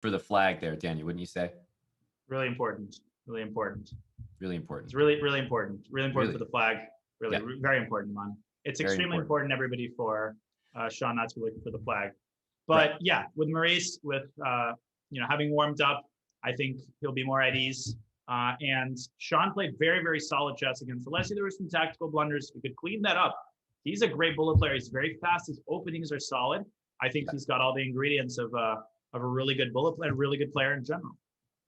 for the flag there, Daniel, wouldn't you say? Really important. Really important. Really important. It's really, really important. Really important Really? for the flag. Really, Yeah. very important, man. It's Very extremely important. important, everybody, for Sean not to be looking for the flag. But yeah, with Maurice, with having warmed up, I think he'll be more at ease. And Sean played very, very solid chess against Alessia. There were some tactical blunders. We could clean that up. He's a great bullet player. He's very fast. His openings are solid. I think he's got all the ingredients of a really good bullet player, a really good player in general.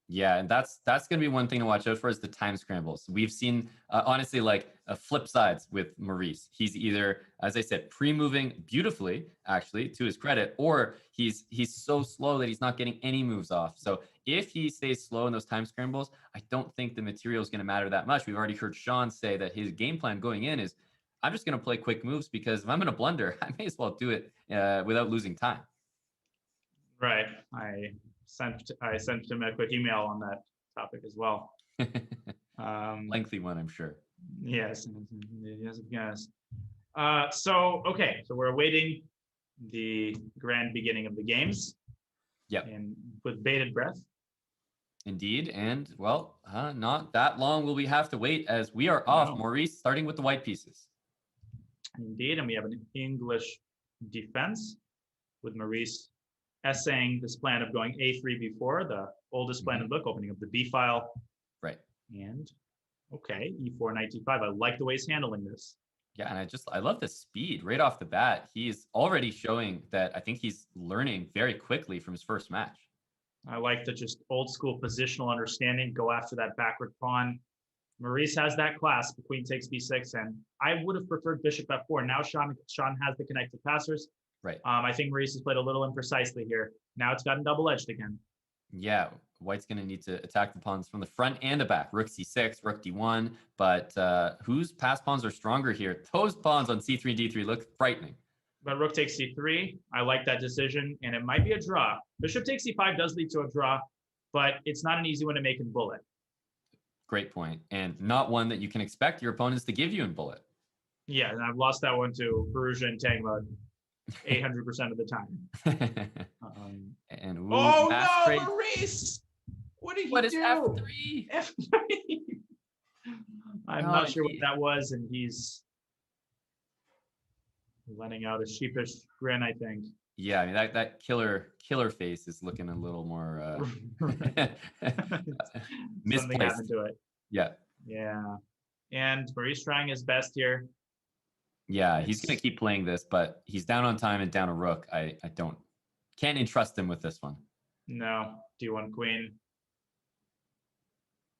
Yeah, and that's going to be one thing to watch out for is the time scrambles. We've seen, honestly, like flip sides with Maurice. He's either, as I said, pre-moving beautifully, actually, to his credit, or he's so slow that he's not getting any moves off. So if he stays slow in those time scrambles, I don't think the material is going to matter that much. We've already heard Sean say that his game plan going in is, I'm just going to play quick moves because if I'm going to blunder, I may as well do it without losing time. Right. I sent him a quick email on that topic as well. Lengthy one, I'm sure. Yes. Yes. So we're awaiting the grand beginning of the games. Yep. And with bated breath. Indeed. And well, not that long will we have to wait as we are off, Maurice, starting with the white pieces. Indeed. And we have an English defense with Maurice essaying this plan of going A3 B4, the oldest plan in the book, opening up the B file. Right. And E4 Knight D5. I like the way he's handling this. Yeah, and I love the speed right off the bat. He's already showing that I think he's learning very quickly from his first match. I like the just old school positional understanding, go after that backward pawn. Maurice has that clasp, queen takes B6, and I would have preferred bishop F4. Now Sean has the connected passers. Right. I think Maurice has played a little imprecisely here. Now it's gotten double-edged again. Yeah, White's going to need to attack the pawns from the front and the back. Rook C6, Rook D1, but whose passed pawns are stronger here? Those pawns on C3, D3 look frightening. But Rook takes C3. I like that decision, and it might be a draw. Bishop takes C5 does lead to a draw, but it's not an easy one to make in bullet. Great point, and not one that you can expect your opponents to give you in bullet. Yeah, and I've lost that one to Perugia and Tang mode 800% of the time. And oh no, Maurice! What did he do? What is F3? F3. I'm not sure what that was, and he's letting out a sheepish grin, I think. Yeah, I mean that killer face is looking a little more misplaced. Something happened to it. Yeah. Yeah. And Maurice trying his best here. Yeah, he's going to keep playing this, but he's down on time and down a rook. I can't entrust him with this one. No, D1 queen.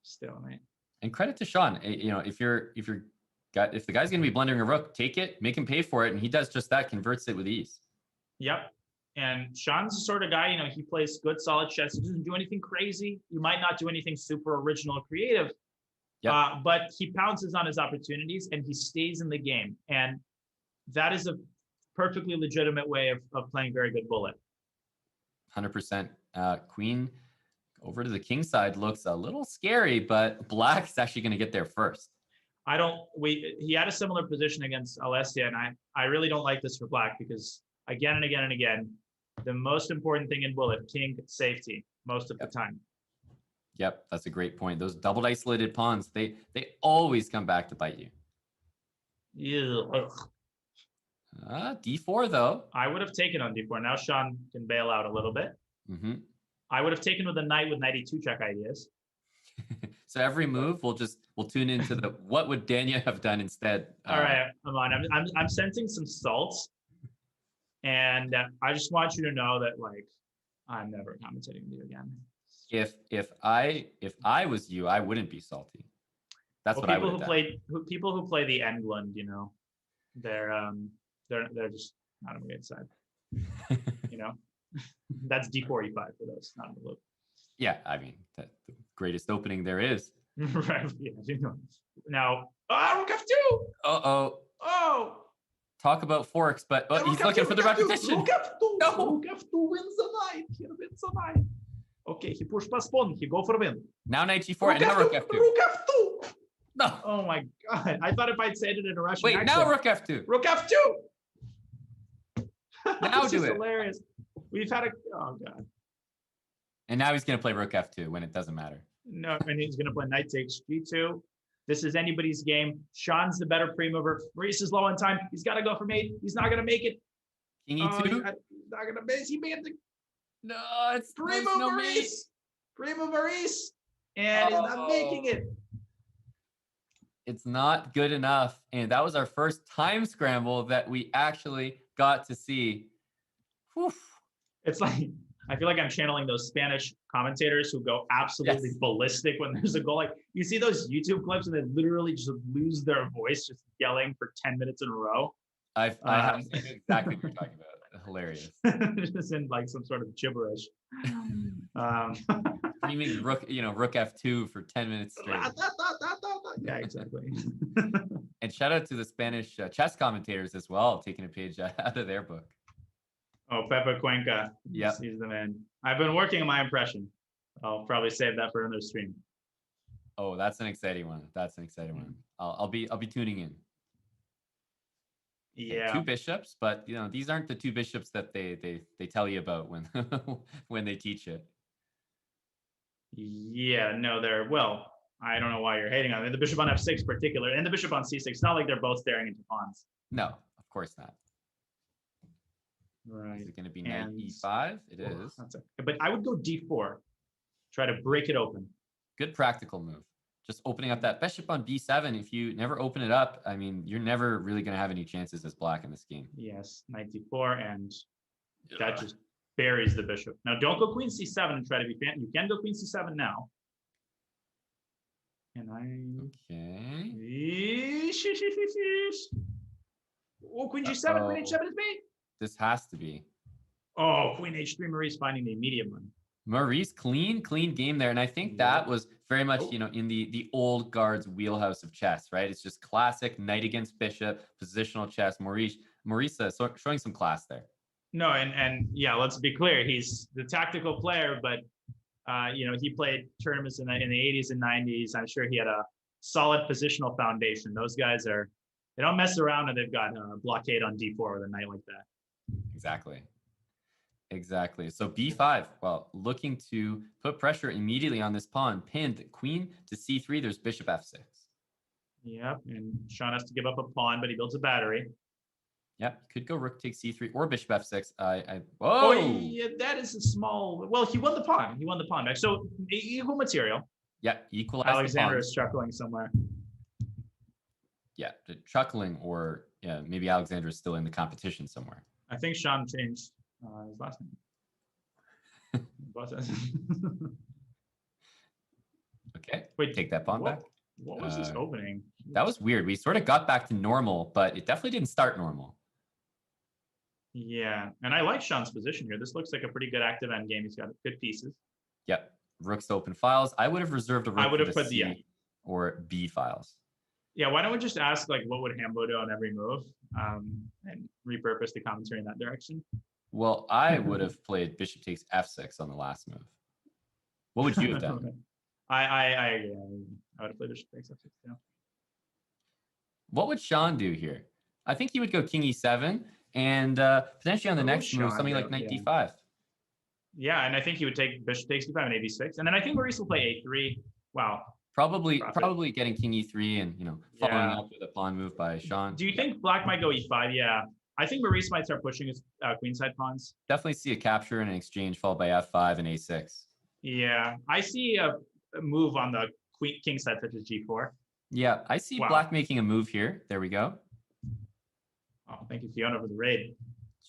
Still, mate. And credit to Sean. If the guy's going to be blundering a rook, take it, make him pay for it, and he does just that, converts it with ease. Yep. And Sean's the sort of guy, he plays good, solid chess. He doesn't do anything crazy. You might not do anything super original or creative. Yep. But he pounces on his opportunities and he stays in the game. And that is a perfectly legitimate way of playing very good bullet. 100%. Queen over to the king side looks a little scary, but black is actually going to get there first. He had a similar position against Alessia, and I really don't like this for black because again and again and again, the most important thing in bullet, king safety, most of the time. Yep, that's a great point. Those double isolated pawns, they always come back to bite you. Yeah. D4 though. I would have taken on D4. Now Sean can bail out a little bit. Mm-hmm. I would have taken with a knight with knight E2 check ideas. So every move we'll tune into the what would Daniel have done instead. All right, come on. I'm sensing some salt, and I just want you to know that I'm never commentating with you again. If I was you, I wouldn't be salty. That's what I would have done. People who play the England, they're just not on the good side. That's D4 E5 for those not in the loop. Yeah, I mean the greatest opening there is. Right. Yeah. Now, Rook F2. Oh. Talk about forks, but he's looking for the repetition. Rook F2. No. Rook F2 wins the knight. He wins the knight. Okay, he pushed past pawn. He go for win. Now knight G4 and now Rook F2. Rook F2. No. Oh my God! I thought if I'd said it in a Russian. Wait, accent, now Rook F2. Rook F2. Now this do is it. Hilarious. We've had oh God. And now he's going to play rook f2 when it doesn't matter. No, and he's going to play knight takes g2. This is anybody's game. Sean's the better pre-mover. Maurice is low on time. He's got to go for mate. He's not going to make it. King e2. He's not going to miss. He made the No, it's pre-move no Maurice. Pre-move Maurice. And he's not making it. It's not good enough. And that was our first time scramble that we actually got to see. Whew. It's like, I feel like I'm channeling those Spanish commentators who go absolutely ballistic when there's a goal. Like, you see those YouTube clips and they literally just lose their voice just yelling for 10 minutes in a row. I have seen exactly what you're talking about. Hilarious. Just in like some sort of gibberish. Screaming rook f2 for 10 minutes straight. Yeah, exactly. And shout out to the Spanish chess commentators as well, taking a page out of their book. Oh, Pepe Cuenca. Yeah, he's the man. I've been working on my impression. I'll probably save that for another stream. Oh, that's an exciting one. That's an exciting one. I'll be tuning in. Yeah. 2 bishops, but these aren't the 2 bishops that they tell you about when when they teach it. Yeah, no, well, I don't know why you're hating on it. The bishop on f6 particular, and the bishop on c6. It's not like they're both staring into pawns. No, of course not. Right. Is it going to be knight e5? It is. But I would go d4. Try to break it open. Good practical move. Just opening up that bishop on b7. If you never open it up, I mean, you're never really going to have any chances as black in this game. Yes, knight d4, and that just buries the bishop. Now, don't go queen c7 and try to be fan. You can go queen c7 now. And Okay. Oh, queen g7, queen h7 is mate. This has to be. Oh, queen h3, Maurice finding the immediate one. Maurice, clean game there. And I think that was very much, in the old guard's wheelhouse of chess, right? It's just classic knight against bishop, positional chess. Maurice showing some class there. No, and yeah, let's be clear. He's the tactical player, but he played tournaments in the 80s and 90s. I'm sure he had a solid positional foundation. Those guys they don't mess around, and they've got a blockade on d4 with a knight like that. Exactly. So b5, well, looking to put pressure immediately on this pawn. Pinned queen to c3. There's bishop f6. Yep, and Sean has to give up a pawn, but he builds a battery. Yep, could go rook takes c3 or bishop f6. Whoa! Oh, yeah, that is a small. Well, he won the pawn. He won the pawn back. So equal material. Yeah, equalize. Alexandra is chuckling somewhere. Yeah, chuckling, or maybe Alexandra is still in the competition somewhere. I think Sean changed his last name. Okay. Wait, take that pawn back. What was this opening? That was weird. We sort of got back to normal, but it definitely didn't start normal. Yeah, and I like Sean's position here. This looks like a pretty good active endgame. He's got good pieces. Yep. Rooks to open files. I would have reserved a rook. I would have for put the C or B files. Yeah, why don't we just ask what would Hambo do on every move, and repurpose the commentary in that direction? Well, I would have played bishop takes f6 on the last move. What would you have done? I would have played bishop takes f6 too. What would Sean do here? I think he would go king e7 and potentially on the next move something like knight d5. Yeah, and I think he would take bishop takes d5 and a6, and then I think Maurice will play a3. Wow. Probably getting king e3 and following up with a pawn move by Sean. Do you think black might go e5? Yeah, I think Maurice might start pushing his queenside pawns. Definitely see a capture and an exchange followed by f5 and a6. Yeah, I see a move on the king side such as g4. Yeah, I see black making a move here. There we go. Oh, thank you, Fiona, for the raid.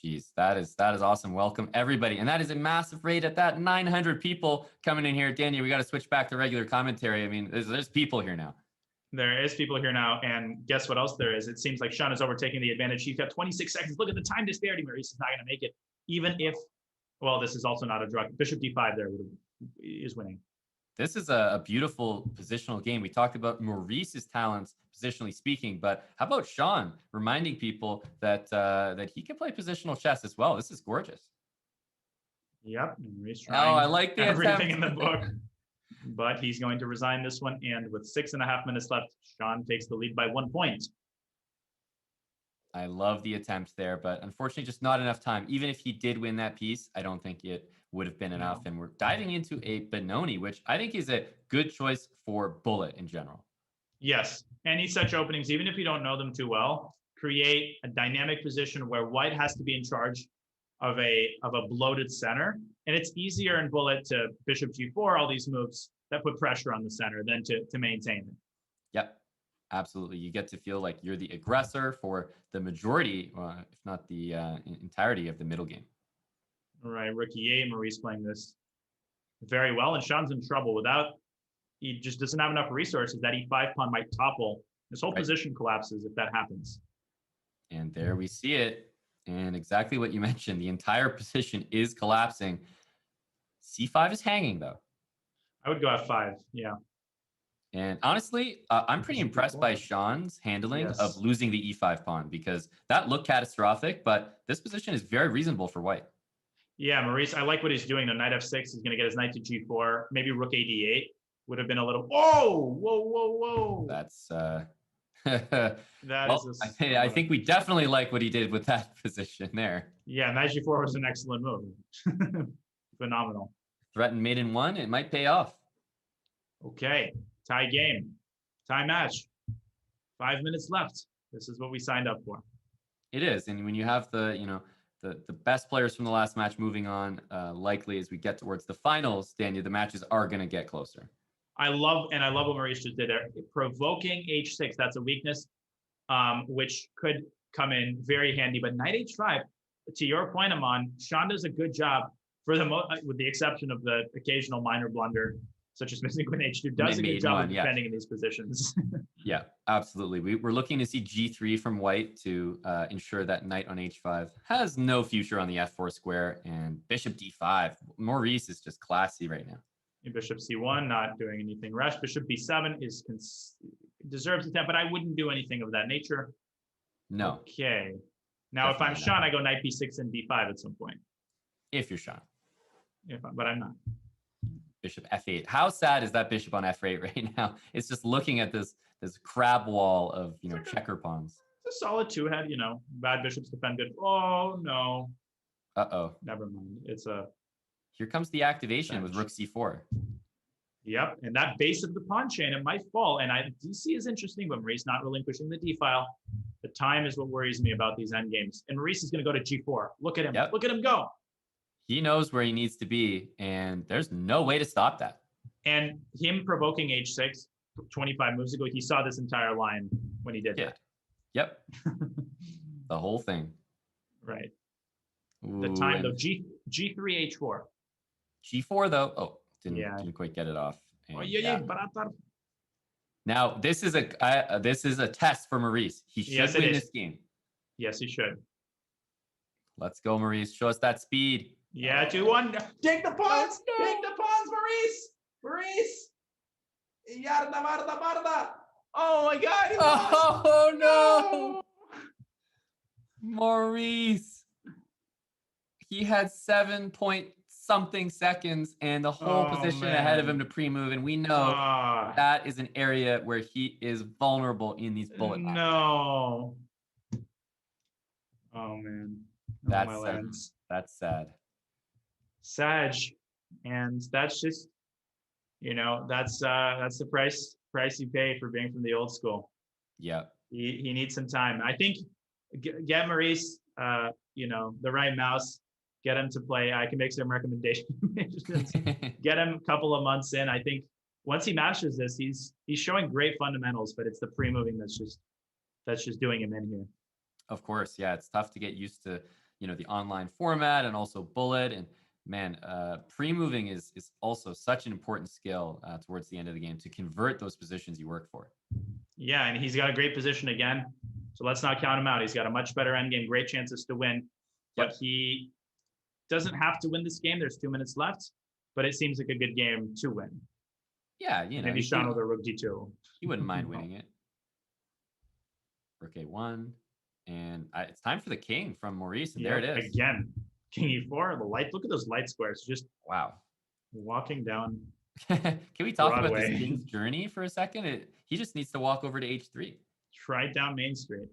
Jeez, that is awesome. Welcome everybody, and that is a massive raid at that. 900 people coming in here. Daniel, we got to switch back to regular commentary. I mean, there's people here now. There is people here now, and guess what else there is? It seems like Sean is overtaking the advantage. He's got 26 seconds. Look at the time disparity. Maurice is not going to make it, even if. Well, this is also not a draw. Bishop d5 there is winning. This is a beautiful positional game. We talked about Maurice's talents, positionally speaking, but how about Sean reminding people that that he can play positional chess as well? This is gorgeous. Yep. Maurice I like the everything in the book, but he's going to resign this one. And with 6.5 minutes left, Sean takes the lead by 1 point. I love the attempt there, but unfortunately, just not enough time. Even if he did win that piece, I don't think it would have been enough. No. And we're diving into a Benoni, which I think is a good choice for bullet in general. Yes, any such openings, even if you don't know them too well, create a dynamic position where white has to be in charge of a bloated center, and it's easier in bullet to bishop g4, all these moves that put pressure on the center than to maintain it. Yep, absolutely. You get to feel like you're the aggressor for the majority, if not the entirety of the middle game. All right, rook e8, Maurice playing this very well, and Sean's in trouble. He just doesn't have enough resources. That e5 pawn might topple. This whole position collapses if that happens. And there we see it. And exactly what you mentioned, the entire position is collapsing. C5 is hanging, though. I would go f5, yeah. And honestly, I'm pretty impressed by Sean's handling of losing the e5 pawn, because that looked catastrophic, but this position is very reasonable for white. Yeah, Maurice, I like what he's doing. The knight f6, he's going to get his knight to g4. Maybe rook a d8 would have been a little. Whoa! That's I think we definitely like what he did with that position there. Yeah, knight g4 was an excellent move. Phenomenal. Threatened mate in one, it might pay off. Okay, tie game, tie match. 5 minutes left. This is what we signed up for. It is, and when you have the best players from the last match moving on, likely as we get towards the finals, Daniel, the matches are going to get closer. I love what Maurice just did there. Provoking h6, that's a weakness, which could come in very handy. But knight h5, to your point, Aman, Sean does a good job, with the exception of the occasional minor blunder, such as missing queen h2, does a good job of defending in these positions. Yeah, absolutely. We're looking to see g3 from white to ensure that knight on h5 has no future on the f4 square, and bishop d5. Maurice is just classy right now. Bishop c1, not doing anything rash. Bishop b7 deserves attempt, but I wouldn't do anything of that nature. No. Okay. Now, if I'm Sean, I go knight b6 and d5 at some point. If you're Sean. But I'm not. Bishop f8. How sad is that bishop on f8 right now? It's just looking at this crab wall of checker pawns. It's a solid two-head. Bad bishops defend good. Oh no. Uh-oh. Never mind. Here comes the activation with rook c4. Yep, and that base of the pawn chain, it might fall. And DC is interesting, but Maurice not relinquishing the d file. The time is what worries me about these endgames. And Maurice is going to go to g4. Look at him. Yep. Look at him go. He knows where he needs to be, and there's no way to stop that. And him provoking h6 25 moves ago, he saw this entire line when he did that. Yep. The whole thing. Right. Ooh, the time, though, g3, h4. G4, though, didn't quite get it off. And, now, this is a test for Maurice. He should win this game. Yes, he should. Let's go, Maurice. Show us that speed. Yeah, 2-1. Take the pawns. Take the pawns, Maurice. Maurice. Oh, my God. He lost. Oh, no. Maurice. He had 7-point-something seconds and the whole position ahead of him to pre-move. And we know that is an area where he is vulnerable in these bullet lines. No. Oh, man. That's sad. Sag. And that's just, that's the price you pay for being from the old school. Yeah. He needs some time. I think get Maurice, the right mouse, get him to play. I can make some recommendations. Get him a couple of months in. I think once he masters this, he's showing great fundamentals, but it's the pre-moving that's just doing him in here. Of course, yeah, it's tough to get used to, the online format and also bullet. And man, pre-moving is also such an important skill towards the end of the game to convert those positions you work for. Yeah, and he's got a great position again. So let's not count him out. He's got a much better endgame, great chances to win. But he doesn't have to win this game. There's 2 minutes left, but it seems like a good game to win. Yeah, maybe Sean with a rook d2. He wouldn't mind winning it. Rook a1. And it's time for the king from Maurice, and there it is. Again, king e4, the light. Look at those light squares. Just wow. Walking down. Can we talk about this king's journey for a second? He just needs to walk over to h3. Right down Main Street.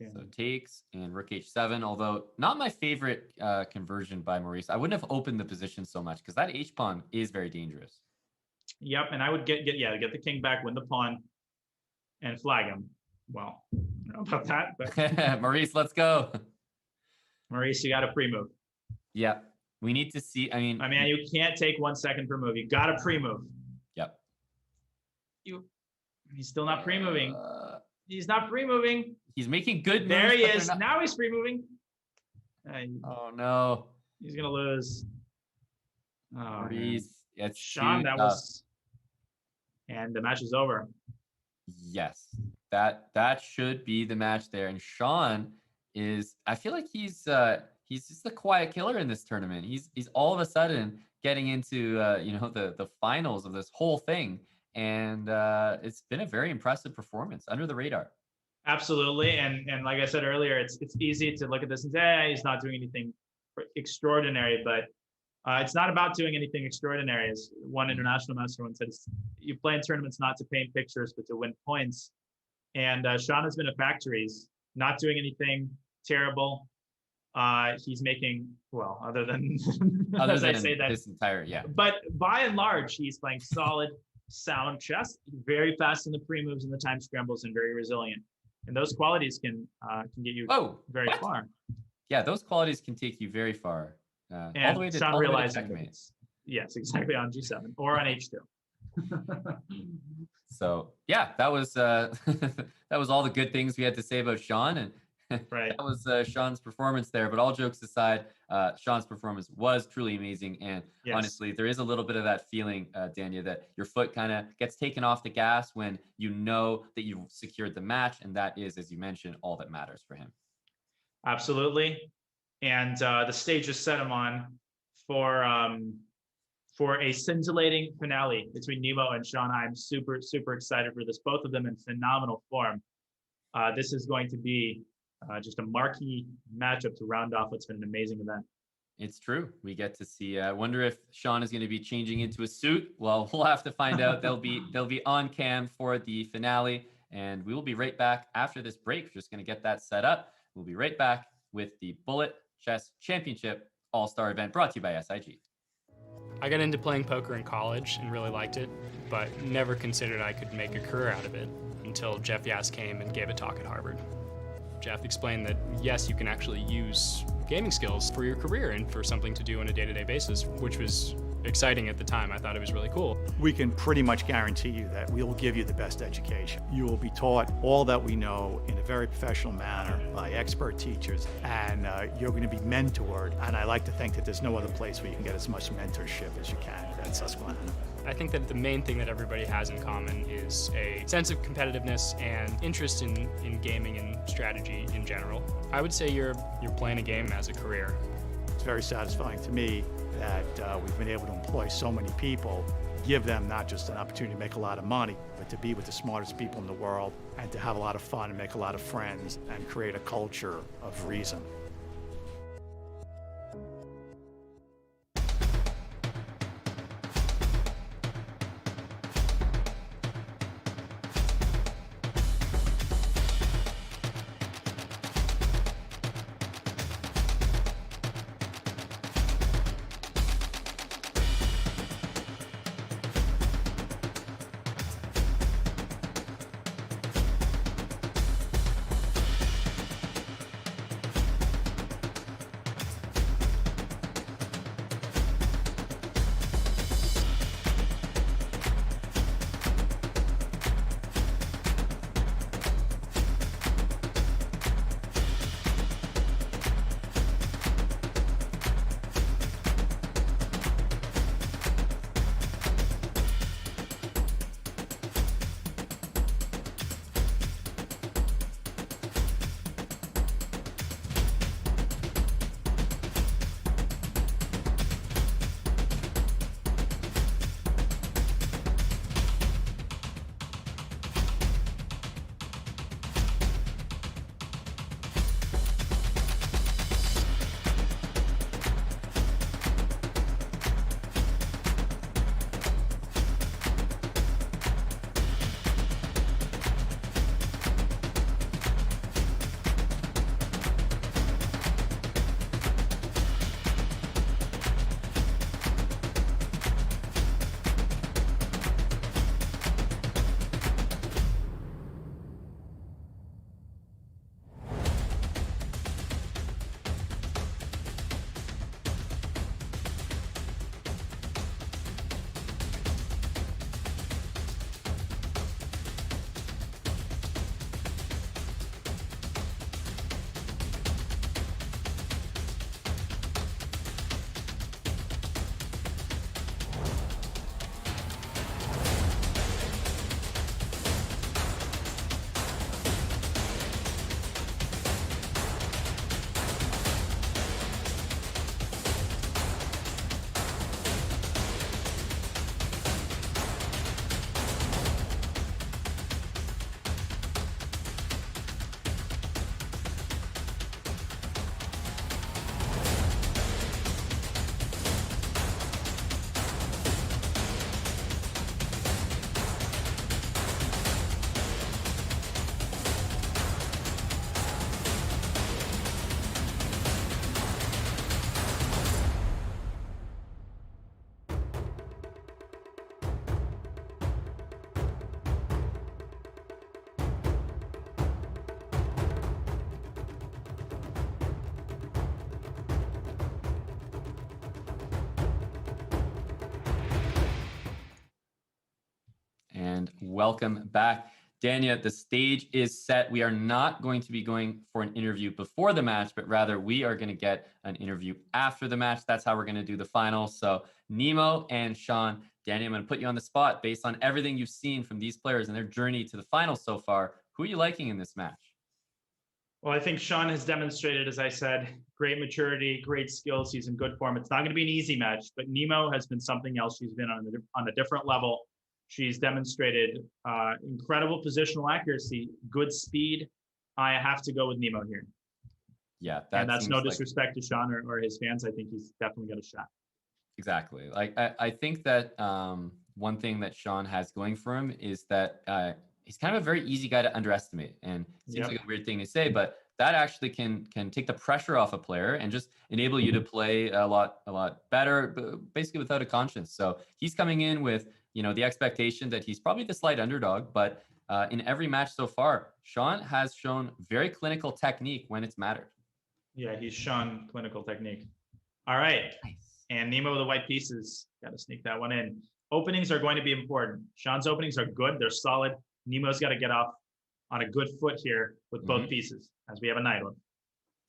Okay. So takes and rook h7, although not my favorite conversion by Maurice. I wouldn't have opened the position so much because that h-pawn is very dangerous. Yep, and I would get the king back, win the pawn, and flag him. Well, I don't know about that, but Maurice, let's go. Maurice, you got a pre-move. Yeah, we need to see. I mean, you can't take 1 second per move. You got to pre-move. Yep. He's still not pre-moving. He's not pre-moving. He's making good moves. There he is. Not... Now he's pre-moving. Oh no. He's gonna lose. Oh, Maurice, it's Sean. That was, and the match is over. Yes, that should be the match there. And Sean is. I feel like he's just a quiet killer in this tournament. He's all of a sudden getting into the finals of this whole thing. And it's been a very impressive performance under the radar. Absolutely, and like I said earlier, it's easy to look at this and say, hey, he's not doing anything extraordinary, but it's not about doing anything extraordinary. As one international master once said, you play in tournaments not to paint pictures, but to win points. And Sean has been a factory. He's not doing anything terrible. He's making, well, other than as I say that, this entire, but by and large, he's playing solid, sound chess, very fast in the pre-moves and the time scrambles, and very resilient. And those qualities can get you very far. Yeah, those qualities can take you very far. And all the way to Sean realizing yes, exactly, on G7 or on H2. So yeah, that was that was all the good things we had to say about Sean, and right. That was Sean's performance there. But all jokes aside, Sean's performance was truly amazing. And honestly, there is a little bit of that feeling, Dania, that your foot kind of gets taken off the gas when you know that you've secured the match. And that is, as you mentioned, all that matters for him. Absolutely. And the stage is set him on for a scintillating finale between Nemo and Sean. I'm super, super excited for this. Both of them in phenomenal form. This is going to be just a marquee matchup to round off what's been an amazing event. It's true. We get to see. I wonder if Sean is going to be changing into a suit. Well, we'll have to find out. They'll be on cam for the finale, and we will be right back after this break. We're just going to get that set up. We'll be right back with the Bullet Chess Championship All-Star event brought to you by SIG. I got into playing poker in college and really liked it, but never considered I could make a career out of it until Jeff Yass came and gave a talk at Harvard. Jeff explained that, yes, you can actually use gaming skills for your career and for something to do on a day-to-day basis, which was exciting at the time. I thought it was really cool. We can pretty much guarantee you that we will give you the best education. You will be taught all that we know in a very professional manner by expert teachers, and you're going to be mentored. And I like to think that there's no other place where you can get as much mentorship as you can at Susquehanna. I think that the main thing that everybody has in common is a sense of competitiveness and interest in gaming and strategy in general. I would say you're playing a game as a career. It's very satisfying to me that we've been able to employ so many people, give them not just an opportunity to make a lot of money, but to be with the smartest people in the world and to have a lot of fun and make a lot of friends and create a culture of reason. and welcome back. Dania, the stage is set. We are not going to be going for an interview before the match, but rather we are going to get an interview after the match. That's how we're going to do the final. So Nemo and Sean, Dania, I'm going to put you on the spot based on everything you've seen from these players and their journey to the final so far. Who are you liking in this match? Well, I think Sean has demonstrated, as I said, great maturity, great skills. He's in good form. It's not going to be an easy match, but Nemo has been something else. She's been on a different level. She's demonstrated incredible positional accuracy, good speed. I have to go with Nemo here. Yeah, and that's no disrespect to Sean or his fans. I think he's definitely got a shot. Exactly. Like I think that one thing that Sean has going for him is that he's kind of a very easy guy to underestimate, and it seems like a weird thing to say, but that actually can take the pressure off a player and just enable you to play a lot better, basically without a conscience. So he's coming in with the expectation that he's probably the slight underdog, but in every match so far, Sean has shown very clinical technique when it's mattered. Yeah, he's shown clinical technique. All right. Nice. And Nemo with the white pieces. Got to sneak that one in. Openings are going to be important. Sean's openings are good. They're solid. Nemo's got to get off on a good foot here with both pieces, as we have a knight on.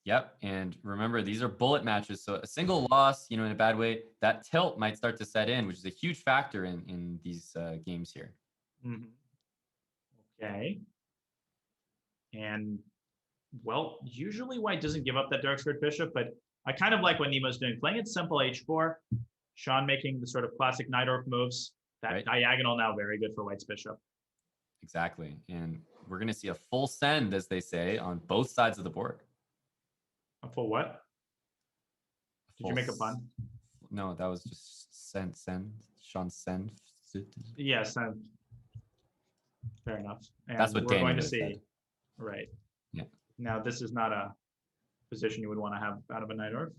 Yep. And remember, these are bullet matches. So a single loss, in a bad way, that tilt might start to set in, which is a huge factor in these games here. Okay. And, well, usually white doesn't give up that dark squared bishop, but I kind of like what Nemo's doing. Playing it simple h4, Sean making the sort of classic knight orc moves. That diagonal now very good for white's bishop. Exactly. And we're going to see a full send, as they say, on both sides of the board. A full what? Did you make a pun? No, that was just send. Sean send. Yeah, send. Fair enough. And that's what we're Daniel going to see. Said. Right. Yeah. Now, this is not a position you would want to have out of a knight orc.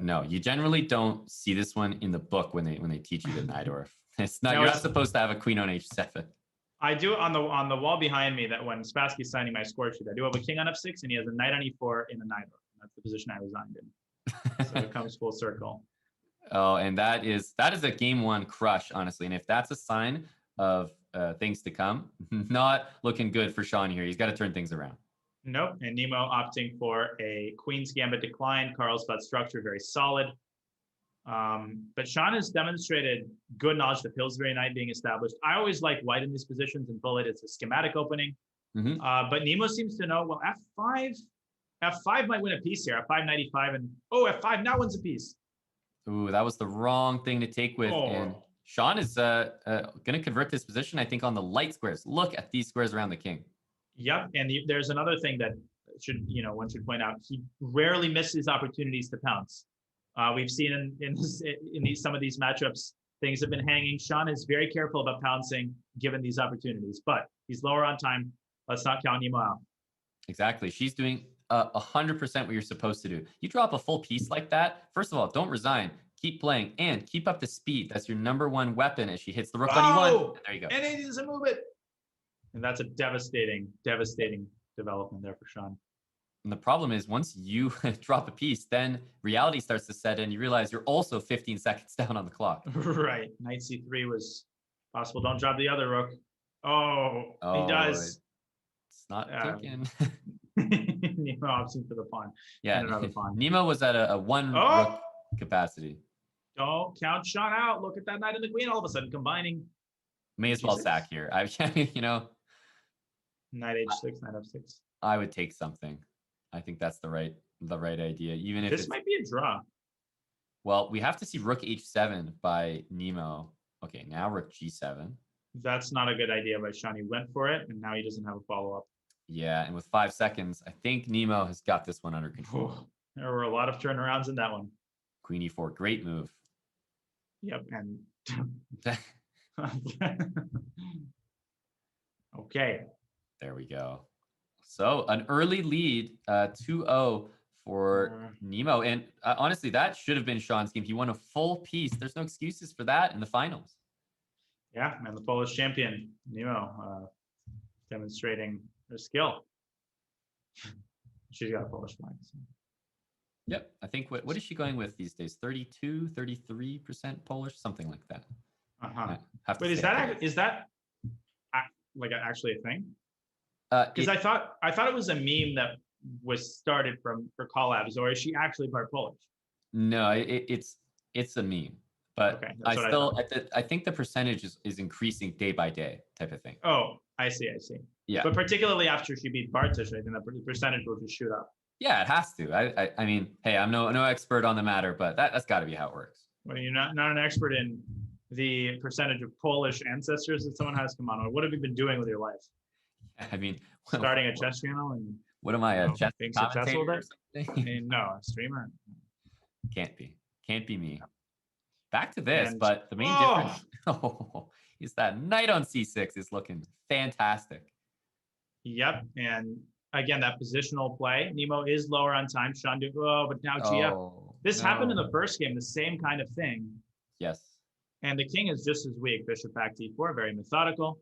No, you generally don't see this one in the book when they teach you the knight orc. It's not. You're not supposed to have a queen on h7. I do on the wall behind me that when Spassky's signing my score sheet, I do have a king on f6 and he has a knight on e4 in a knight orc. That's the position I resigned in. So it comes full circle. Oh, and that is a game one crush, honestly. And if that's a sign of things to come, not looking good for Sean here. He's got to turn things around. Nope. And Nemo opting for a queen's gambit decline. Carlsbad structure, very solid. But Sean has demonstrated good knowledge of the Pillsbury knight being established. I always like white in these positions and bullet. It's a schematic opening. But Nemo seems to know, well, f5 might win a piece here. f5, knight e5, and f5 now wins a piece. Ooh, that was the wrong thing to take with. And Sean is going to convert this position, I think, on the light squares. Look at these squares around the king. Yep. And there's another thing that one should point out. He rarely misses opportunities to pounce. We've seen in some of these matchups, things have been hanging. Sean is very careful about pouncing given these opportunities, but he's lower on time. Let's not count Nemo out. Exactly. She's doing 100% what you're supposed to do. You drop a full piece like that. First of all, don't resign. Keep playing and keep up the speed. That's your number one weapon as she hits the rook on e1. And there you go. And he doesn't move it. And that's a devastating development there for Sean. And the problem is once you drop a piece, then reality starts to set in. You realize you're also 15 seconds down on the clock. Right. Knight c3 was possible. Don't drop the other rook. Oh, he does. It's not taken. Nemo opting for the pawn. Yeah, another pawn. Nemo was at a one rook capacity. Don't count Sean out. Look at that knight and the queen all of a sudden combining. May as well sack here. Knight h6, knight f6. I would take something. I think that's the right idea. Even if this might be a draw. Well, we have to see rook h7 by Nemo. Okay, now rook g7. That's not a good idea by Sean. He went for it, and now he doesn't have a follow-up. Yeah, and with 5 seconds, I think Nemo has got this one under control. There were a lot of turnarounds in that one. Queen e4, great move. Yep, and okay. There we go. So an early lead, 2-0 for Nemo. And honestly, that should have been Sean's game. He won a full piece. There's no excuses for that in the finals. Yeah, and the Polish champion, Nemo, demonstrating her skill. She's got a Polish flag. So. Yep. I think, what is she going with these days? 32, 33% Polish, something like that. Wait, is that like actually a thing? Because It- I thought it was a meme that was started for collabs, or is she actually part Polish? no, it's a meme, but Okay, I that's what I still thought. I think the percentage is increasing day by day type of thing. Oh, I see. Yeah. But particularly after she beat Bartosz, I think that percentage will just shoot up. Yeah, it has to. I mean, hey, I'm no expert on the matter, but that's got to be how it works. Well, you're not an expert in the percentage of Polish ancestors that someone has. Come on, what have you been doing with your life? I mean, Starting a chess channel and what am I, a chess being successful commentator with or it? something? No, a streamer. Can't be me. Back to this, And- but the main difference is that knight on c6 is looking fantastic. Yep, and again, that positional play. Nemo is lower on time. Sean do but now GF. Oh, This happened in no. the first game, the same kind of thing. Yes. And the king is just as weak. Bishop back d4, very methodical.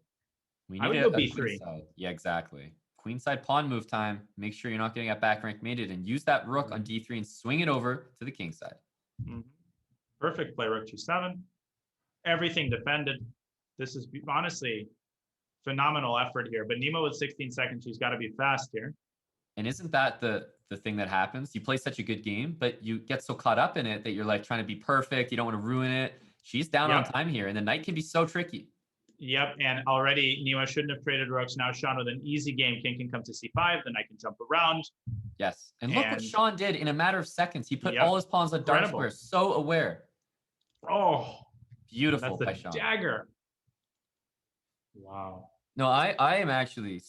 We I need would go a b3. queenside. Yeah, exactly. Queenside pawn move time. Make sure you're not getting that back rank mated, and use that rook on d3 and swing it over to the king side. Mhm. Perfect play, rook g7. Everything defended. This is honestly phenomenal effort here. But Nemo with 16 seconds, she's got to be fast here. And isn't that the thing that happens? You play such a good game, but you get so caught up in it that you're like trying to be perfect. You don't want to ruin it. She's down on Yep. time here, and the knight can be so tricky. Yep, and already Nemo shouldn't have traded rooks. Now Sean with an easy game. King can come to c5, the knight can jump around. Yes. And look what And- Sean did in a matter of seconds. He put Yep. all his pawns on dark Incredible. squares. So aware. Oh, Beautiful that's by the Sean. dagger. Wow. No, I am actually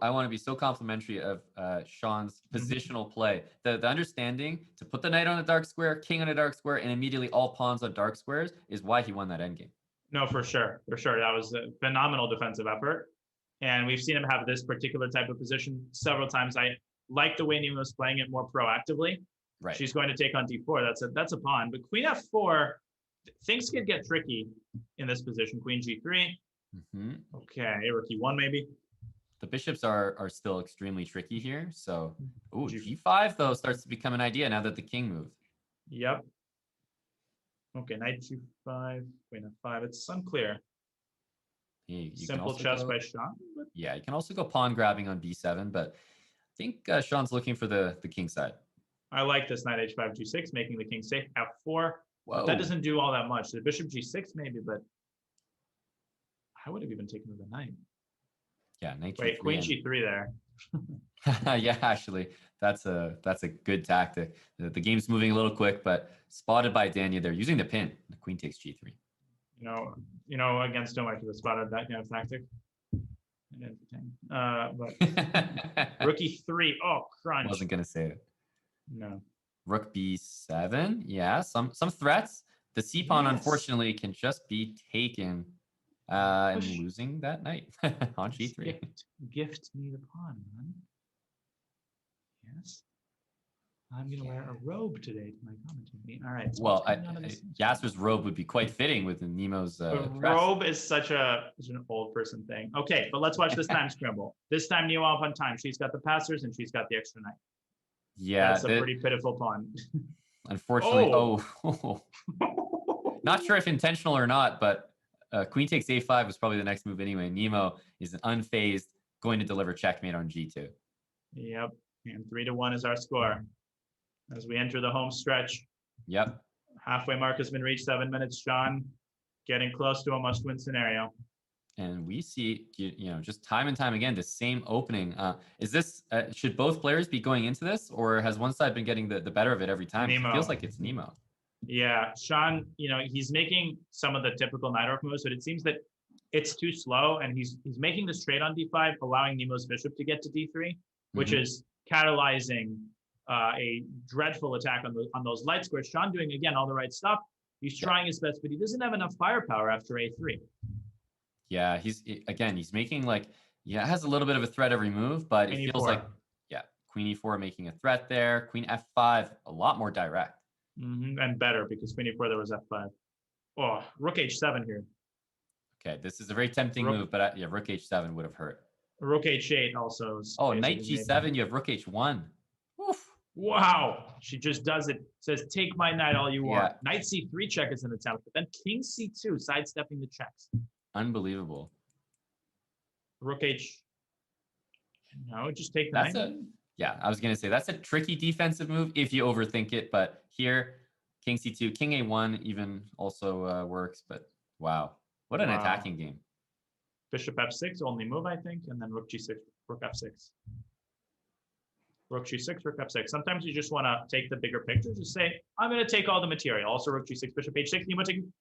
I want to be so complimentary of Sean's positional play. The understanding to put the knight on a dark square, king on a dark square, and immediately all pawns on dark squares is why he won that endgame. No, for sure. That was a phenomenal defensive effort. And we've seen him have this particular type of position several times. I like the way Nemo was playing it more proactively. Right. She's going to take on d4. That's a pawn. But queen f4, things could get tricky in this position. Queen g3. hmm Okay, rook e1 maybe. The bishops are still extremely tricky here. So, ooh, G- g5 though starts to become an idea now that the king moved. Yep. Okay, knight g5, queen f5. It's unclear. You can Simple also chess go- by Sean. But Yeah, you can also go pawn grabbing on b7, but I think Sean's looking for the king side. I like this knight h5 g6, making the king safe. f4. Whoa. That doesn't do all that much. The bishop g6 maybe, but I would have even taken the knight. Yeah, knight Wait, g3 queen and- g3 there. Yeah, actually, that's a good tactic. The game's moving a little quick, but spotted by Dania, they're using the pin. The queen takes g3. You know, against him, I could have spotted that kind of tactic. But rook e3. Oh, crunch. Wasn't gonna say it. No. Rook b7. Yeah, some threats. The c pawn, Yes. unfortunately, can just be taken. And Push. losing that knight on g3. Gift me the pawn, man. Yes. I'm gonna wear a robe today to my commentary. All right. So Well, what's going on in this thing? Yasser's robe would be quite fitting with the Nemo's The dress. robe is such an old person thing. Okay, but let's watch this time scramble. This time Nemo up on time. She's got the passers and she's got the extra knight. Yeah, That's a pretty pitiful pawn. unfortunately. Oh. Not sure if intentional or not, but queen takes a5 was probably the next move anyway. Nemo is an unfazed, going to deliver checkmate on g2. Yep. And 3-1 is our score. As we enter the home stretch, Yep. halfway mark has been reached, 7 minutes. Sean getting close to a must-win scenario. And we see, just time and time again, the same opening. Is this, should both players be going into this, or has one side been getting the better of it every time? It Nemo. feels like it's Nemo. Yeah, Sean, he's making some of the typical knight orc moves, but it seems that it's too slow, and he's making this trade on d5, allowing Nemo's bishop to get to d3, which Mhm. is catalyzing a dreadful attack on those light squares. Sean doing, again, all the right stuff. He's trying his best, but he doesn't have enough firepower after a3. Yeah, he's making has a little bit of a threat every move, but it Queen feels e4. like, queen e4 making a threat there. Queen f5, a lot more direct. And better, because queen e4, there was f5. Oh, rook h7 here. Okay, this is a very tempting Rook- move, but rook h7 would have hurt. Rook h8 also. Is Oh, knight basically made. g7, you have rook h1. Oof. Wow, she just does it. Says, take my knight all you want. Yeah. Knight c3 check is an attempt, but then king c2, sidestepping the checks. Unbelievable. Rook H. No, just take the That's knight. Yeah, I was going to say that's a tricky defensive move if you overthink it. But here, King C2, King A1 even also works. But wow, what an attacking game. Bishop F6, only move, I think. And then Rook G6, Rook F6. Rook G6, Rook F6. Sometimes you just want to take the bigger picture. Just say, I'm going to take all the material. Also Rook G6, Bishop H6. Nemo taking.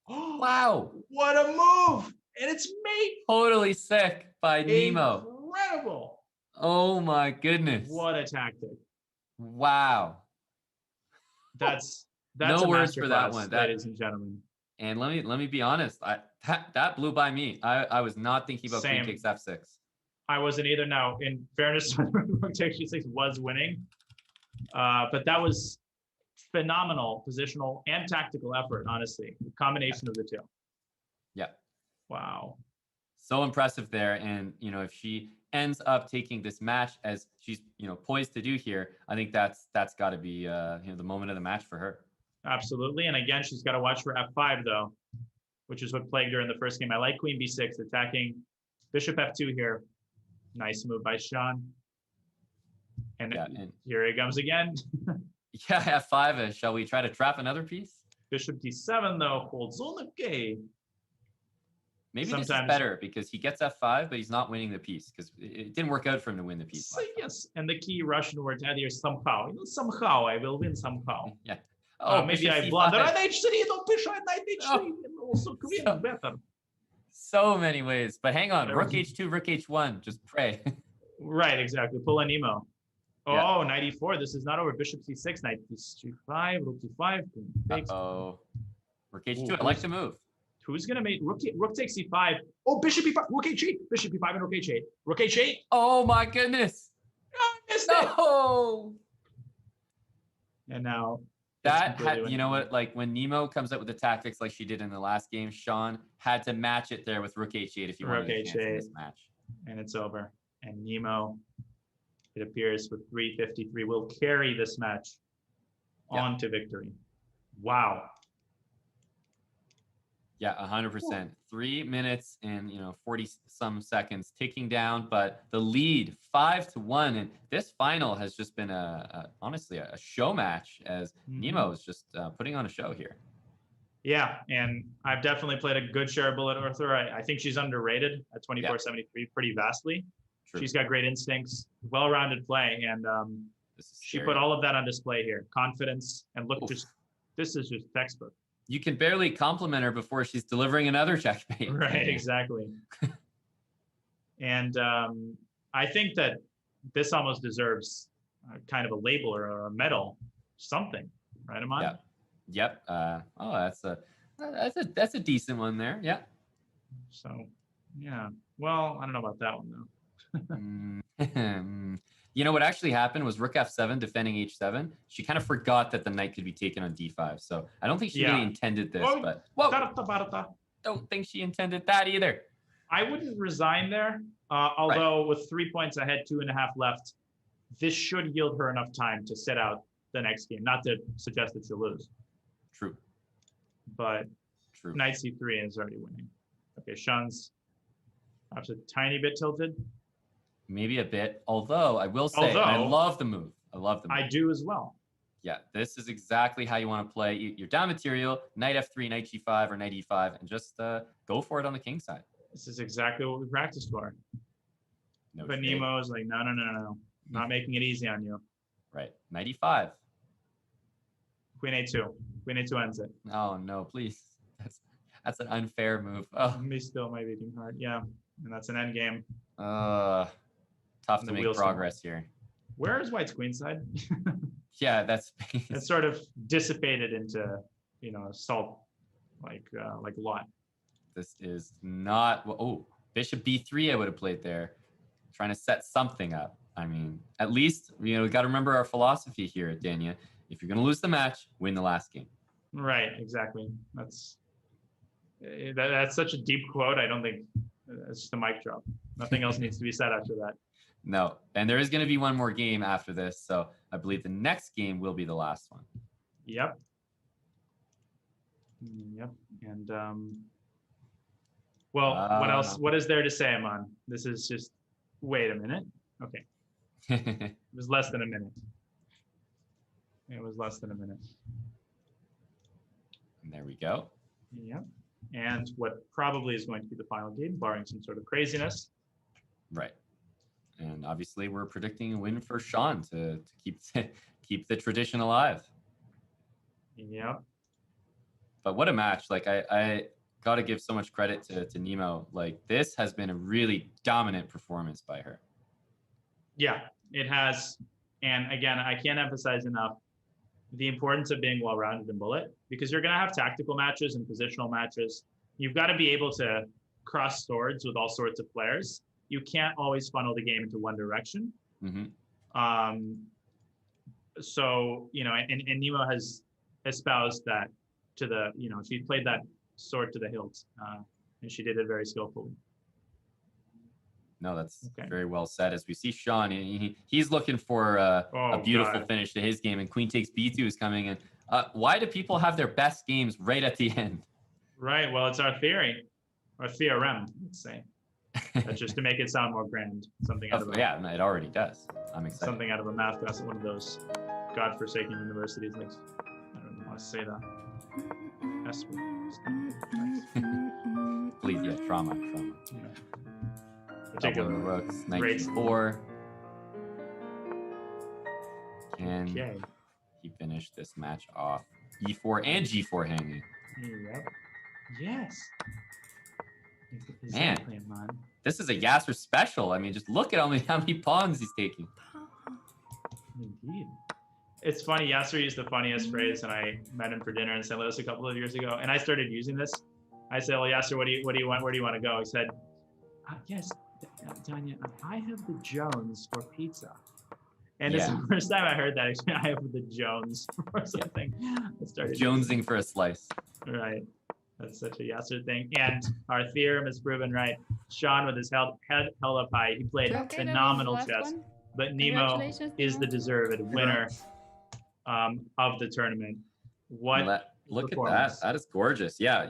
Wow. What a move. And it's mate. Totally sick by Nemo. Incredible. Oh my goodness. What a tactic. Wow. That's no a words for that one, ladies and gentlemen. And let me be honest. That blew by me. I was not thinking about Queen takes F6. I wasn't either. Now, in fairness, Rook takes G6 was winning, but that was phenomenal positional and tactical effort. Honestly, the combination of the two. Yeah. Wow. So impressive there, and if she ends up taking this match as she's poised to do here, I think that's got to be the moment of the match for her. Absolutely, and again, she's got to watch for F5 though, which is what plagued her in the first game. I like Queen B6 attacking Bishop F2 here. Nice move by Sean. And here he comes again. Yeah, F5. Shall we try to trap another piece? Bishop D7 though holds on. Okay. Maybe this is better because he gets F5, but he's not winning the piece because it didn't work out for him to win the piece. So, yes, and the key Russian word to add here is somehow. Somehow I will win somehow. Yeah. Maybe I blundered. H3, don't push on knight H3. Also Queen better. So many ways, but hang on. Rook H2, Rook H1. Just pray. Right, exactly. Pull a Nemo. Oh, knight E4. This is not over. Bishop C6, knight G5, Rook D5. Oh, Rook H2. I like the move. Who's going to make Rook takes C5? Oh, Bishop E5, Rook H8. Bishop E5 and Rook H8. Rook H8. Oh my goodness. I missed it. And now that had, you know what? Like when Nemo comes up with the tactics like she did in the last game, Sean had to match it there with Rook H8 if you wanted to chance in this match. And it's over. And Nemo, it appears with 353, will carry this match on to victory. Wow. Yeah, 100%. 3 minutes and 40 some seconds ticking down, but the lead 5-1, and this final has just been honestly a show match as Nemo is just putting on a show here. Yeah, and I've definitely played a good share of bullet with her. I think she's underrated at 2473 pretty vastly. True. She's got great instincts, well-rounded play, and she put all of that on display here. Confidence and look, this is just textbook. You can barely compliment her before she's delivering another checkmate. Right, exactly. And I think that this almost deserves kind of a label or a medal, something, right, Aman? Yep. That's a decent one there. Yeah. So, yeah. Well, I don't know about that one though. You know what actually happened was Rook F7 defending H7. She kind of forgot that the knight could be taken on D5. So I don't think she really intended this, but don't think she intended that either. I wouldn't resign there. Although with 3 points ahead, 2.5 left, this should yield her enough time to sit out the next game. Not to suggest that she'll lose. True. But knight C3 is already winning. Okay, Sean's perhaps a tiny bit tilted. Maybe a bit, although I will say, I love the move. I do as well. Yeah, this is exactly how you want to play. You're down material, knight F3, knight G5, or knight E5, and just go for it on the king side. This is exactly what we practiced for. No but Nemo is like, no. Not making it easy on you. Right, knight E5. Queen A2. Queen A2 ends it. Oh, no, please. That's an unfair move. Oh. Me still my beating heart. Yeah, and that's an end game. Tough to make progress here. Where is White's queen side? Yeah, that's it's sort of dissipated into salt like lot. This is not Bishop B3 I would have played there, trying to set something up. I mean, at least we got to remember our philosophy here at Dania. If you're going to lose the match, win the last game. Right, exactly. That's such a deep quote. I don't think it's just a mic drop. Nothing else needs to be said after that. No, and there is going to be one more game after this, so I believe the next game will be the last one. Yep. And Well, what else? What is there to say, Aman? This is just. Wait a minute. Okay. It was less than a minute. It was less than a minute. And there we go. Yeah. And what probably is going to be the final game, barring some sort of craziness. Right. And obviously, we're predicting a win for Sean to keep the tradition alive. Yep. But what a match. Like, I got to give so much credit to Nemo. Like, this has been a really dominant performance by her. Yeah, it has. And again, I can't emphasize enough the importance of being well-rounded in Bullet, because you're going to have tactical matches and positional matches. You've got to be able to cross swords with all sorts of players. You can't always funnel the game into one direction. Mm-hmm. So, and Nemo has espoused that to the, she played that sword to the hilt, and she did it very skillfully. No, that's very well said. As we see Sean, he's looking for a beautiful finish to his game, and Queen takes B2 is coming in. Why do people have their best games right at the end? Right. Well, it's our theory, or theorem, let's say. That's just to make it sound more grand. Something out of it already does. I'm excited. Something out of a math class at one of those godforsaken universities. Like, I don't want to say that. Please, yeah, trauma. Yeah. Particular rooks, 94. Can he finish this match off? E4 and G4 hanging. Yep. Yes. Man, this is a Yasser special. I mean, just look at how many pawns he's taking. Indeed. It's funny. Yasser used the funniest phrase, and I met him for dinner in St. Louis a couple of years ago, and I started using this. I said, "Well, Yasser, what do you want? Where do you want to go?" He said, "Yes, Tanya, I have the Jones for pizza." And it's the first time I heard that. Actually, I have the Jones or something. I started jonesing for a slice. Right. That's such a Yasser thing. And our theorem is proven right. Sean, with his head held up high, he played phenomenal chess. But Nemo is the deserved winner of the tournament. Look at that. That is gorgeous. Yeah,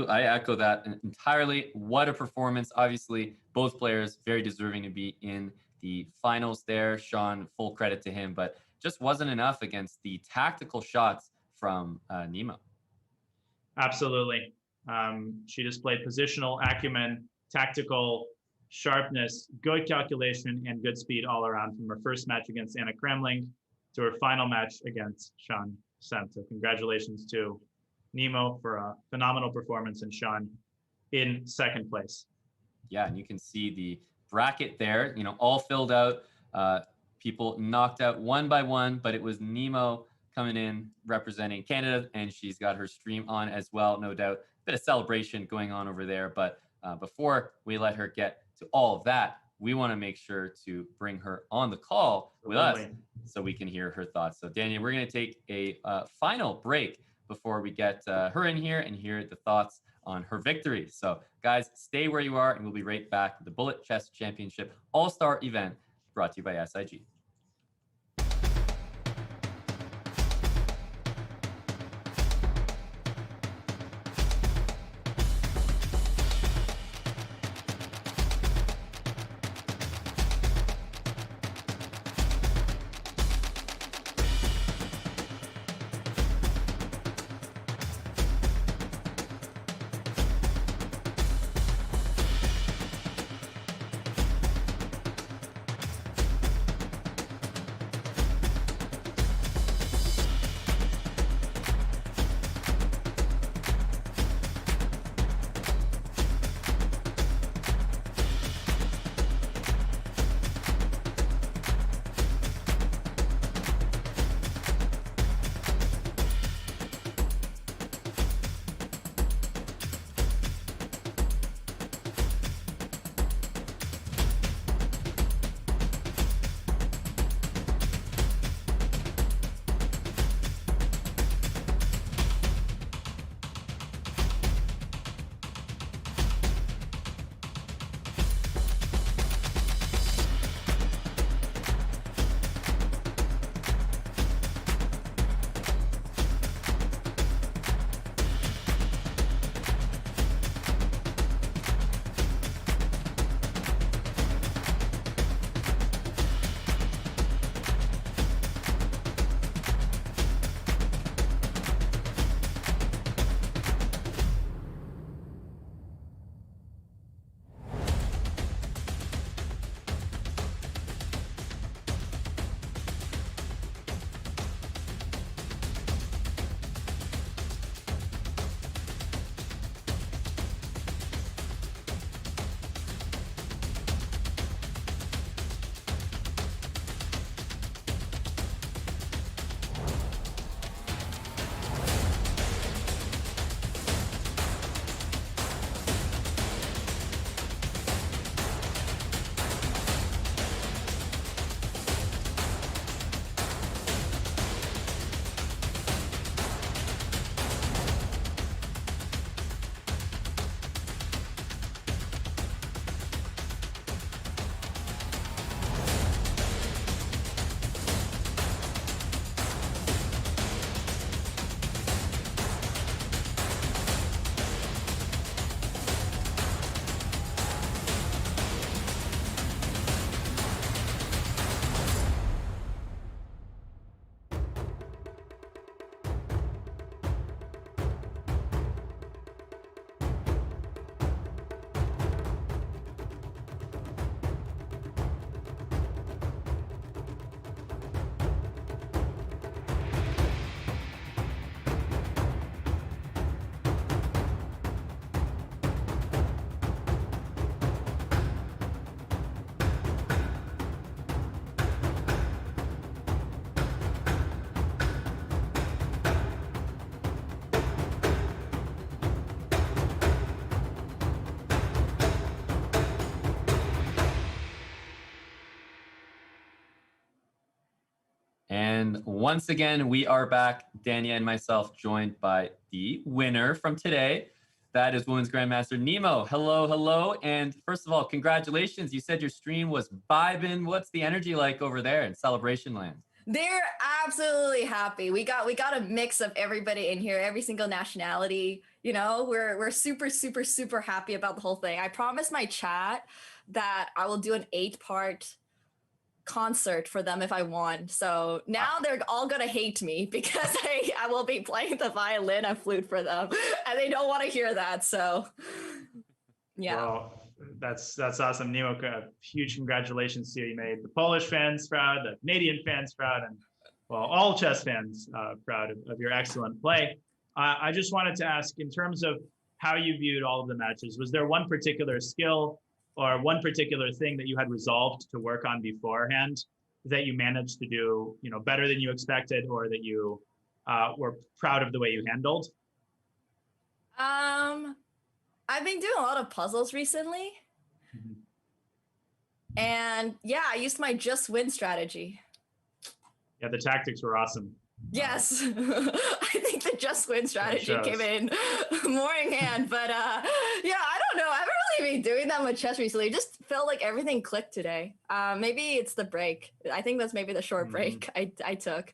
I echo that entirely. What a performance. Obviously, both players very deserving to be in the finals there. Sean, full credit to him, but just wasn't enough against the tactical shots from Nemo. Absolutely. She displayed positional acumen, tactical sharpness, good calculation, and good speed all around, from her first match against Anna Kremling to her final match against Sean Semp. So congratulations to Nemo for a phenomenal performance, and Sean in second place. Yeah, and you can see the bracket there, all filled out. People knocked out one by one, but it was Nemo coming in representing Canada, and she's got her stream on as well, no doubt. Bit of celebration going on over there, but before we let her get to all of that, we want to make sure to bring her on the call with us so we can hear her thoughts. So Daniel, we're going to take a final break before we get her in here and hear the thoughts on her victory. So guys, stay where you are, and we'll be right back with the Bullet Chess Championship All-Star event brought to you by SIG. And once again, we are back, Dania and myself, joined by the winner from today. That is Women's Grandmaster Nemo. Hello, hello. And first of all, congratulations. You said your stream was vibing. What's the energy like over there in Celebration Land? They're absolutely happy. We got a mix of everybody in here, every single nationality. You know, we're super, super, super happy about the whole thing. I promised my chat that I will do an 8-part concert for them if I won. So now they're all gonna hate me because I will be playing the violin and flute for them, and they don't want to hear that. So yeah. Well, that's awesome, Nemo. Huge congratulations to you. You made the Polish fans proud, the Canadian fans proud, and well, all chess fans proud of your excellent play. I just wanted to ask, in terms of how you viewed all of the matches, was there one particular skill or one particular thing that you had resolved to work on beforehand that you managed to do, you know, better than you expected, or that you were proud of the way you handled? I've been doing a lot of puzzles recently. Mm-hmm. And yeah, I used my just win strategy. Yeah, the tactics were awesome. Yes, I think the just win strategy came in more in hand, but yeah, I don't know. I haven't really been doing that much chess recently. It just felt like everything clicked today. Maybe it's the break. I think that's maybe the short break I took.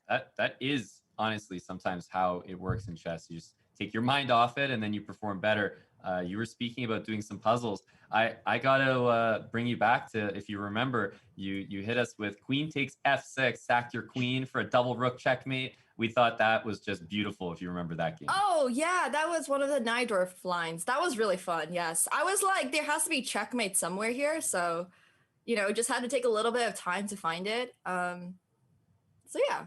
That is honestly sometimes how it works in chess. You just take your mind off it and then you perform better. You were speaking about doing some puzzles. I got to bring you back to, if you remember, you hit us with queen takes f6, sack your queen for a double rook checkmate. We thought that was just beautiful, if you remember that game. Oh, yeah, that was one of the Nydorf lines. That was really fun, yes. I was like, there has to be checkmate somewhere here, so, you know, just had to take a little bit of time to find it. So, yeah.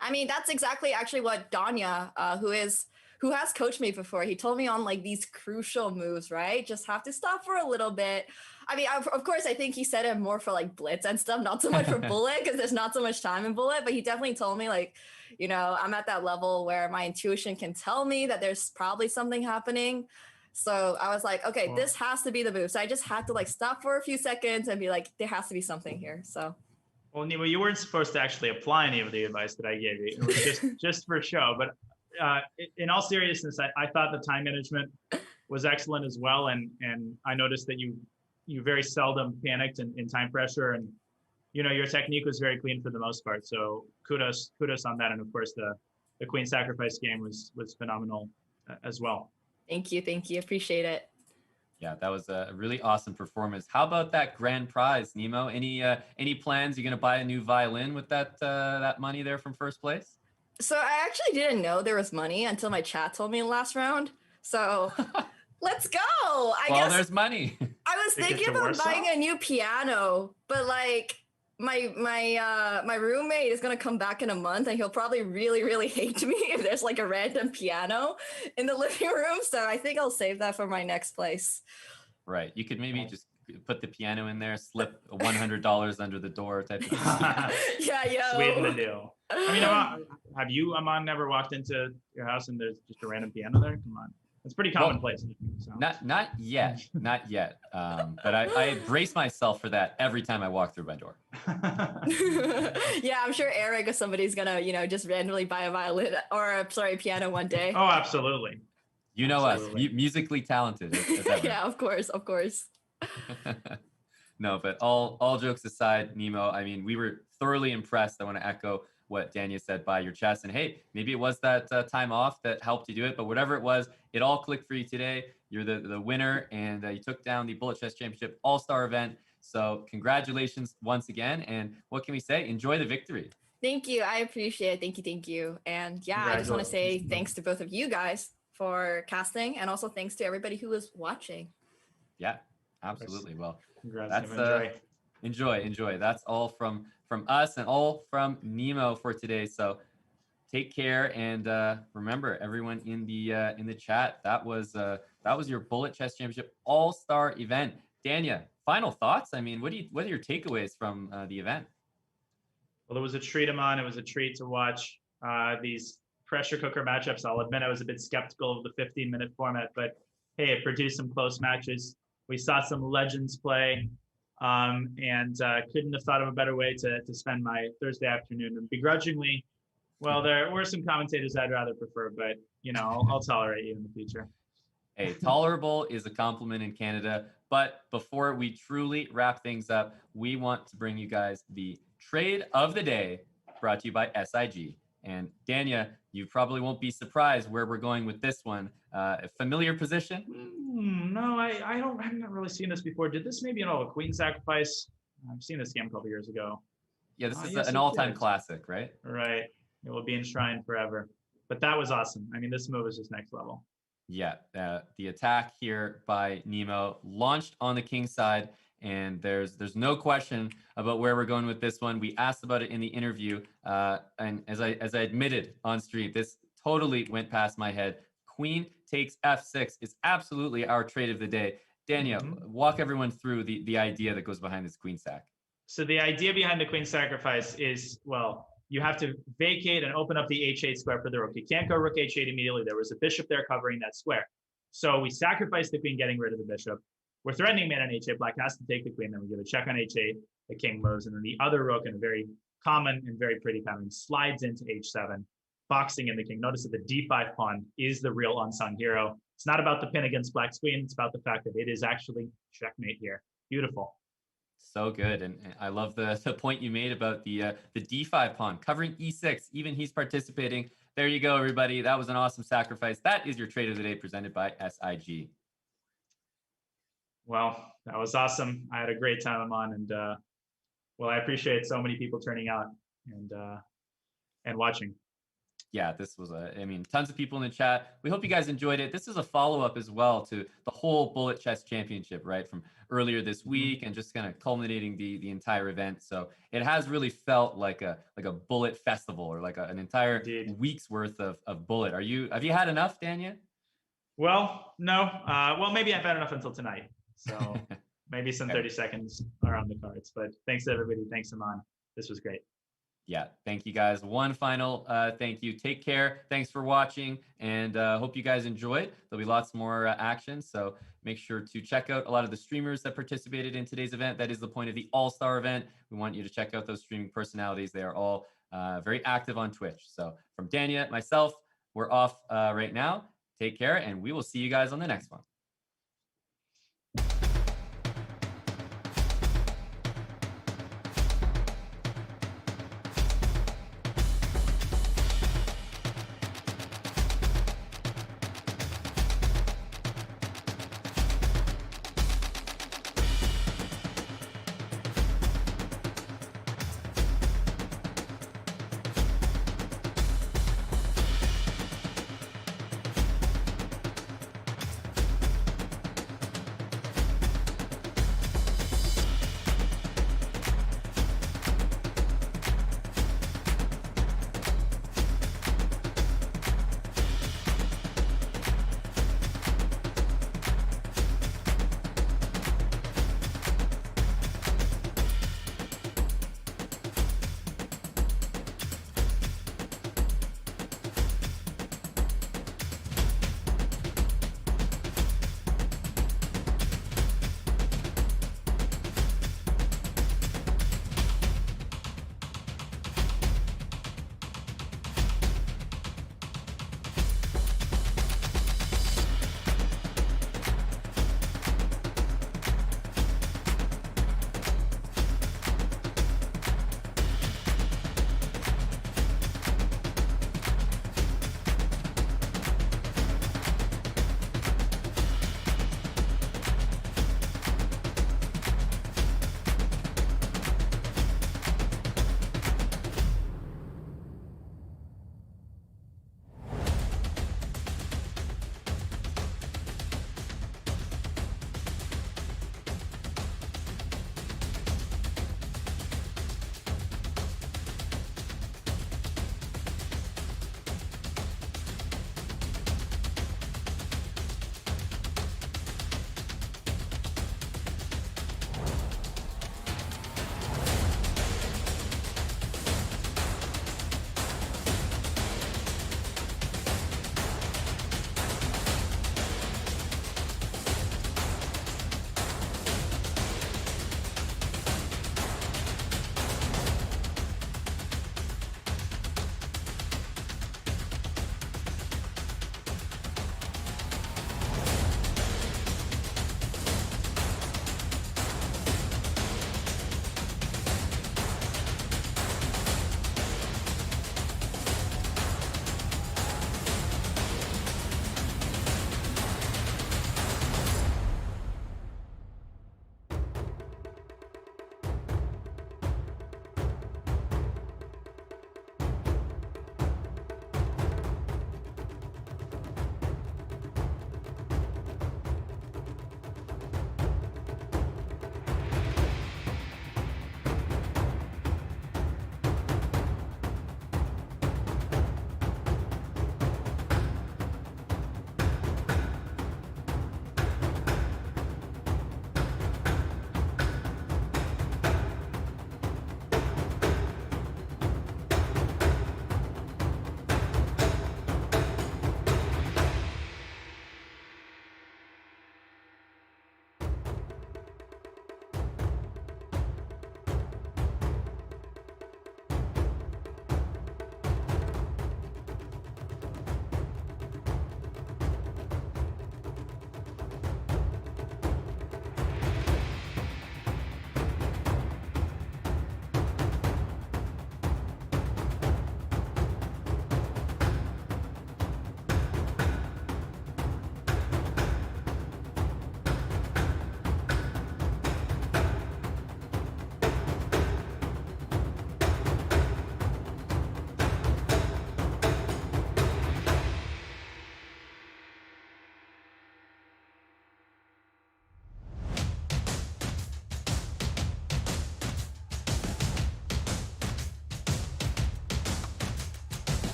I mean, that's exactly actually what Danya, who has coached me before. He told me on like these crucial moves, right? Just have to stop for a little bit. I mean, of course, I think he said it more for like blitz and stuff, not so much for bullet, because there's not so much time in bullet, but he definitely told me like, you know, I'm at that level where my intuition can tell me that there's probably something happening. So I was like, okay, this has to be the move. So I just had to like stop for a few seconds and be like, there has to be something here. So. Well, Nemo, you weren't supposed to actually apply any of the advice that I gave you. It was just for show. But in all seriousness, I thought the time management was excellent as well. And I noticed that you very seldom panicked in time pressure. And, you know, your technique was very clean for the most part. So kudos on that. And of course, the queen sacrifice game was phenomenal as well. Thank you. Appreciate it. Yeah, that was a really awesome performance. How about that grand prize, Nemo? Any plans? You're gonna buy a new violin with that money there from first place? So I actually didn't know there was money until my chat told me last round. So let's go. I guess there's money. I was thinking about buying a new piano, but like my roommate is gonna come back in a month and he'll probably really hate me if there's like a random piano in the living room. So I think I'll save that for my next place. Right. You could maybe just put the piano in there, slip $100 under the door type of thing. Yeah. Sweeten the deal. I mean, have you, Aman, never walked into your house and there's just a random piano there? Come on. It's pretty commonplace. So. Not yet. But I brace myself for that every time I walk through my door. Yeah, I'm sure Eric or somebody's gonna, you know, just randomly buy a violin or piano one day. Oh, absolutely. You know us, musically talented. As ever. Yeah, of course. No, but all jokes aside, Nemo, I mean, we were thoroughly impressed. I want to echo what Dania said by your chess. And hey, maybe it was that time off that helped you do it, but whatever it was, it all clicked for you today. You're the winner, and you took down the Bullet Chess Championship All-Star event. So congratulations once again. And what can we say? Enjoy the victory. Thank you. I appreciate it. Thank you. And yeah, I just want to say thanks to both of you guys for casting, and also thanks to everybody who was watching. Yeah, absolutely. Well, congrats. That's enjoy. That's all from us and all from Nemo for today. So take care, and remember, everyone in the chat, that was your Bullet Chess Championship All-Star event. Dania, final thoughts? I mean, what are your takeaways from the event? Well, it was a treat, Aman. It was a treat to watch these pressure cooker matchups. I'll admit I was a bit skeptical of the 15-minute format, but hey, it produced some close matches. We saw some legends play. and couldn't have thought of a better way to spend my Thursday afternoon. And begrudgingly, well, there were some commentators I'd rather prefer, but I'll tolerate you in the future. Hey, tolerable is a compliment in Canada. But before we truly wrap things up, we want to bring you guys the trade of the day, brought to you by SIG. And Dania, you probably won't be surprised where we're going with this one. A familiar position? No, I haven't really seen this before. Did this maybe a queen sacrifice? I've seen this game a couple years ago. Yeah, this is an all-time classic, right? Right. It will be enshrined forever. But that was awesome. I mean, this move is just next level. Yeah, the attack here by Nemo launched on the king side, and there's no question about where we're going with this one. We asked about it in the interview, and as I admitted on stream, this totally went past my head. Queen takes f6 is absolutely our trade of the day. Daniel, walk everyone through the idea that goes behind this queen sack. So the idea behind the queen sacrifice is, well, you have to vacate and open up the h8 square for the rook. You can't go rook h8 immediately. There was a bishop there covering that square. So we sacrifice the queen, getting rid of the bishop. We're threatening mate on h8. Black has to take the queen. Then we give a check on h8. The king moves. And then the other rook, in a very common and very pretty pattern, slides into h7, boxing in the king. Notice that the d5 pawn is the real unsung hero. It's not about the pin against Black's queen. It's about the fact that it is actually checkmate here. Beautiful. So good, and I love the point you made about the d5 pawn covering e6. Even he's participating. There you go, everybody. That was an awesome sacrifice. That is your trade of the day presented by SIG. Well, that was awesome. I had a great time, Aman, and well, I appreciate so many people turning out and watching. Yeah, this was tons of people in the chat. We hope you guys enjoyed it. This is a follow-up as well to the whole Bullet Chess Championship, right, from earlier this week, and just kind of culminating the entire event. So it has really felt like a Bullet festival, or like an entire week's worth of Bullet. Have you had enough, Dania? Well, no. Well, maybe I've had enough until tonight. So maybe some 30 seconds are on the cards. But thanks to everybody. Thanks, Aman. This was great. Yeah, thank you guys. One final thank you. Take care. Thanks for watching, and hope you guys enjoyed. There'll be lots more action, so make sure to check out a lot of the streamers that participated in today's event. That is the point of the All-Star event. We want you to check out those streaming personalities. They are all very active on Twitch. So from Dania, myself, we're off right now. Take care, and we will see you guys on the next one.